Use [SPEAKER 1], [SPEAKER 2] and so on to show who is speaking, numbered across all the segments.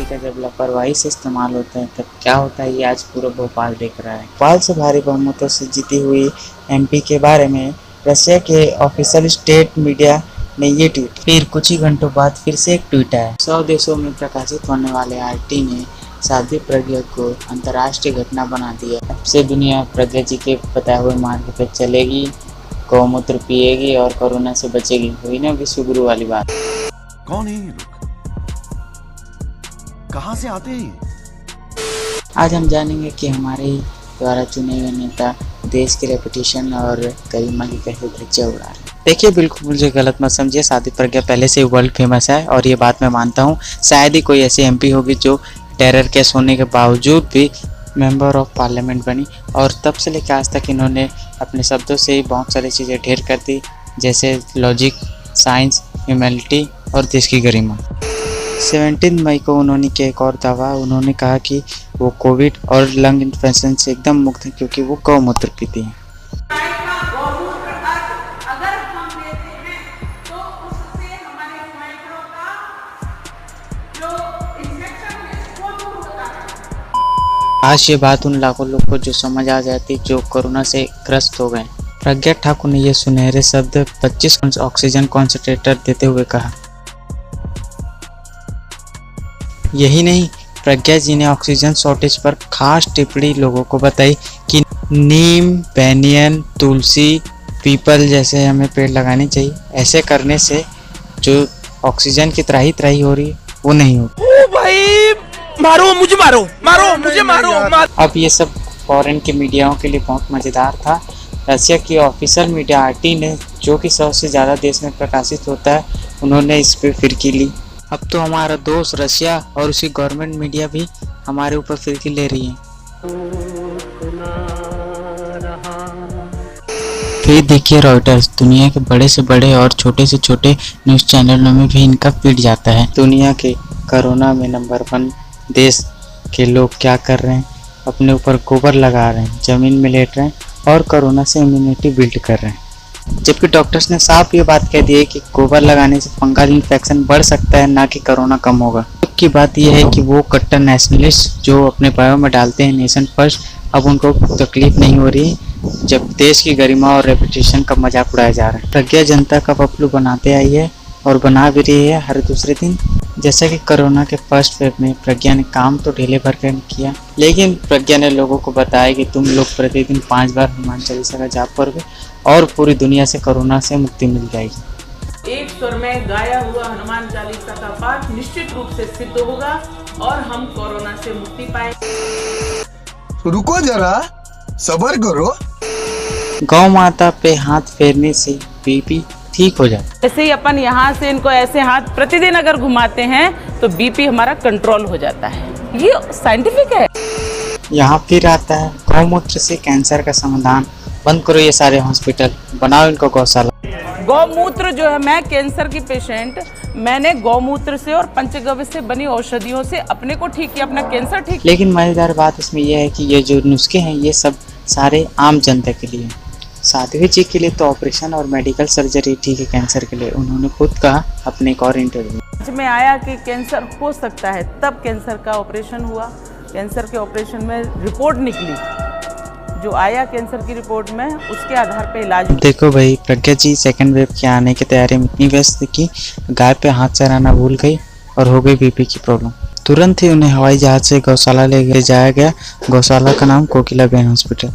[SPEAKER 1] का जब लापरवाही से इस्तेमाल होता है तब क्या होता है, ये आज पूरा भोपाल देख रहा है। भोपाल से भारी बहुमतों से जीती हुई एमपी के बारे में रशिया के ऑफिशियल स्टेट मीडिया ने ये ट्वीट, फिर कुछ ही घंटों बाद फिर से एक ट्वीट आया। 100 देशों में प्रकाशित होने वाले आरटी ने साध्वी प्रज्ञा को अंतर्राष्ट्रीय घटना बना दिया। अब से दुनिया प्रज्ञा जी के बताए हुए मार्ग पर चलेगी, गौमूत्र पिएगी और कोरोना से बचेगी। हुई ना विश्व गुरु वाली बात।
[SPEAKER 2] कौन है ये लोग, कहां से आते हैं?
[SPEAKER 1] आज हम जानेंगे कि हमारे ही द्वारा चुने गए नेता देश की रेपुटेशन और गरिमा की कैसे धज्जियां उड़ा रहे हैं। देखिए, बिल्कुल मुझे गलत मत समझिए, साध्वी प्रज्ञा पहले से ही वर्ल्ड फेमस है और ये बात मैं मानता हूँ। शायद ही कोई ऐसी एमपी होगी जो टेरर केस होने के बावजूद भी मेंबर ऑफ पार्लियामेंट बनी, और तब से लेकर आज तक इन्होंने अपने शब्दों से ही बहुत सारी चीज़ें ढेर कर दी, जैसे लॉजिक, साइंस, ह्यूमैनिटी और देश की गरिमा। 17 मई को उन्होंने किया एक और दावा। उन्होंने कहा कि वो कोविड और लंग इन्फेक्शन से एकदम मुक्त हैं क्योंकि वो गौमूत्र पीती हैं। आज ये बात उन लाखों लोग को जो समझ आ जाती जो कोरोना से ग्रस्त हो गए। प्रज्ञा ठाकुर ने ये सुनहरे शब्द 25 ऑक्सीजन कॉन्सेंट्रेटर देते हुए कहा। यही नहीं, प्रज्ञा जी ने ऑक्सीजन शॉर्टेज पर खास टिप्पणी लोगों को बताई कि नीम, बैनियन, तुलसी, पीपल जैसे हमें पेड़ लगाने चाहिए। ऐसे करने से जो ऑक्सीजन की त्राही हो रही है वो नहीं होगी।
[SPEAKER 2] ओ भाई, मारो मुझे, मारो मुझे, मारो।
[SPEAKER 1] अब ये सब फॉरेन के मीडियाओं के लिए बहुत मज़ेदार था। रशिया की ऑफिशियल मीडिया आरटी ने, जो कि 100 से ज़्यादा देश में प्रकाशित होता है, उन्होंने इस पर फिरकी ली। अब तो हमारा दोस्त रशिया और उसकी गवर्नमेंट मीडिया भी हमारे ऊपर फिरकी ले रही है। फिर देखिए, रॉयटर्स, दुनिया के बड़े से बड़े और छोटे से छोटे न्यूज़ चैनलों में भी इनका पीट जाता है। दुनिया के कोरोना में नंबर 1 देश के लोग क्या कर रहे हैं, अपने ऊपर गोबर लगा रहे हैं, ज़मीन में लेट रहे हैं और कोरोना से इम्यूनिटी बिल्ड कर रहे हैं। जबकि डॉक्टर्स ने साफ ये बात कह दी है कि गोबर लगाने से फंगल इन्फेक्शन बढ़ सकता है, ना कि कोरोना कम होगा। दुख की बात यह है कि वो कट्टर नेशनलिस्ट जो अपने बायो में डालते हैं नेशन फर्स्ट, अब उनको तकलीफ नहीं हो रही जब देश की गरिमा और रेपुटेशन का मजाक उड़ाया जा रहा है। प्रज्ञा जनता का पपलू बनाते आई है और बना भी रही है हर दूसरे दिन। जैसा कि कोरोना के फर्स्ट वेव में प्रज्ञा ने काम तो ढीले भर कर किया, लेकिन प्रज्ञा ने लोगों को बताया कि तुम लोग प्रतिदिन 5 बार हनुमान चालीसा का जाप करोगे और पूरी दुनिया से कोरोना से मुक्ति मिल जाएगी।
[SPEAKER 3] एक स्वर में गाया हुआ हनुमान चालीसा का पाठ निश्चित रूप से सिद्ध होगा और हम कोरोना से मुक्ति पाएंगे।
[SPEAKER 4] रुको जरा, सब्र करो।
[SPEAKER 1] गौ माता पे हाथ फेरने से बीपी ठीक हो जाए।
[SPEAKER 3] जैसे ही अपन यहाँ से इनको ऐसे हाथ प्रतिदिन अगर घुमाते हैं तो बीपी हमारा कंट्रोल हो जाता है। ये साइंटिफिक है।
[SPEAKER 1] यहाँ फिर आता है गौमूत्र से कैंसर का समाधान। बंद करो ये सारे हॉस्पिटल, बनाओ इनको गौशाला।
[SPEAKER 3] गौमूत्र जो है, मैं कैंसर की पेशेंट, मैंने गौमूत्र से और पंचगव्य से बनी औषधियों से अपने को ठीक किया, अपना कैंसर ठीक।
[SPEAKER 1] लेकिन मजेदार बात इसमें यह है कि ये जो नुस्खे हैं ये सब सारे आम जनता के लिए। साध्वी जी के लिए तो ऑपरेशन और मेडिकल सर्जरी ठीक है, कैंसर के लिए उन्होंने खुद कहा अपने एक और इंटरव्यू
[SPEAKER 3] में आया कि कैंसर हो सकता है, तब कैंसर का ऑपरेशन हुआ। कैंसर के ऑपरेशन में रिपोर्ट निकली, जो आया कैंसर की रिपोर्ट में, उसके आधार पे इलाज।
[SPEAKER 1] देखो भाई, प्रज्ञा जी सेकंड वेव के आने की तैयारी में इतनी व्यस्त थी कि गाय पे हाथ चलाना भूल गई और हो गई बीपी की प्रॉब्लम। तुरंत ही उन्हें हवाई जहाज से गौशाला ले जाया गया। गौशाला का नाम कोकिलाबेन हॉस्पिटल।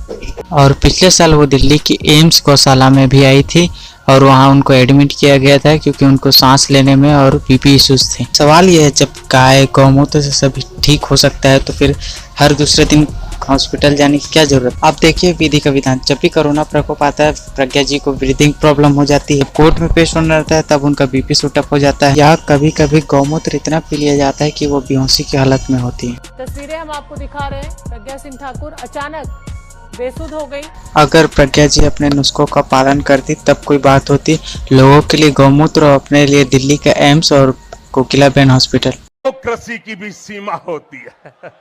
[SPEAKER 1] और पिछले साल वो दिल्ली की एम्स गौशाला में भी आई थी और वहाँ उनको एडमिट किया गया था क्योंकि उनको सांस लेने में और बीपी इश्यूज थे। सवाल ये है, जब गाय गौमूत्र से सब ठीक हो सकता है तो फिर हर दूसरे दिन हॉस्पिटल जाने की क्या जरूरत। आप देखिए विधि का विधान, जब भी कोरोना प्रकोप आता है प्रज्ञा जी को ब्रीदिंग प्रॉब्लम हो जाती है, कोर्ट में पेश होना रहता है तब उनका बीपी शूटअप हो जाता है, या कभी कभी गौमूत्र इतना पी लिया जाता है कि वो बेहोशी की हालत में होती है।
[SPEAKER 5] तस्वीरें हम आपको दिखा रहे हैं, प्रज्ञा सिंह ठाकुर अचानक बेसुध हो गई।
[SPEAKER 1] अगर प्रज्ञा जी अपने नुस्खों का पालन करती तब कोई बात होती। लोगों के लिए गौमूत्र और अपने लिए दिल्ली का एम्स और कोकिलाबेन हॉस्पिटल।
[SPEAKER 2] डेमोक्रेसी की भी सीमा होती है।